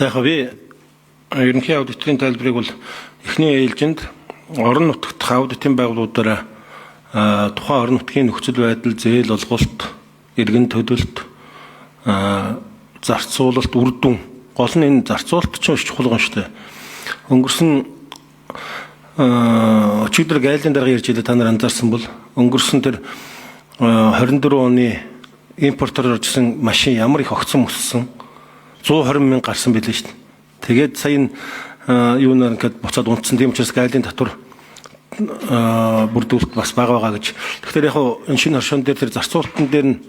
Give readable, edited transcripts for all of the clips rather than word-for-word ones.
Яг би ерөнхий аудитын тайлбарыг бол эхний ээлжинд орон нутгад аудитын байгууллагуудаараа тухайн орон нутгийн нөхцөл байдал, зээл олголт, иргэн төлөлт, зарцуулалт, үр дүн. Гол нь энэ зарцуулалт ч маш чухал юм шүү дээ. Өнгөрсөн өчигдөр гайлын дарга ярьж байлаа, та нар анзаарсан бол өнгөрсөн тэр 24 оны импортороор оржсэн машин ямар их огцон өссөн, 120 мянга гарсан байлээ шүү дээ. Тэгээд сая юу нэр ингээд буцаад унтсан, тийм учраас гайлын татвар бүрдүүлэлт бас бага байгаа гэж. Тэгэхээр яг энэ шинэ хоршоон дээр тэр зарцуулалтын дээр нь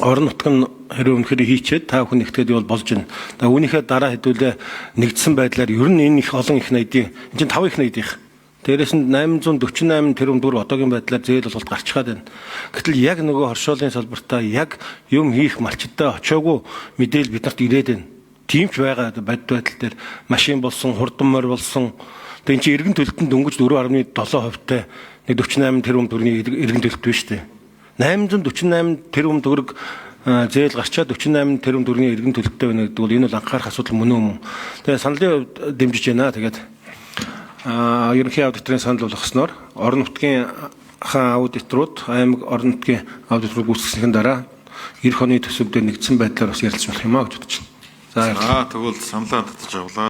орон нутгийн хэрэг өнөхөр хийчээд та бүхэн нэгтгэхэд бол болж байна. Үүнийхээ дараа хэдүүлээ нэгдсэн байдлаар ер нь энэ их олон их найдын энэ чинь 5 их найдын. Дээрээс нь 848 тэрбум төгрөг одоогийн байдлаар зээл болголт гарчгаад байна. Гэтэл яг нөгөө хоршоолын салбартаа яг юм хийх малчтай очоогүй мэдээлэл биднэрт ирээд байна. Тийм ч байгаа байдал дээр машин болсон, хурдан морь болсон. Тэгээ эн чинь иргэн төлөлтөнд дөнгөж 4.7%-тай 48 тэрбум төгрөгийн иргэн төлөлт биш үү? 848 тэрбум төгрөг зээл гарчаад 48 тэрбум төгрөгийн иргэн төлөлттэй байна гэдэг бол энэ бол анхаарах асуудал мөн үү? Тэгээ саналын хувьд дэмжиж байна. Тэгээд ерөнхий аудиторын санал болгосноор орон нутгийн хаан аудиторууд, аймаг орон нутгийн аудиторыг гүйцэтгэхийн дараа эх оны төсөв дээр нэгдсэн байдлаар бас ярилцах болох юм аа гэж бодож байна. За тэгвэл саналаа татж авлаа.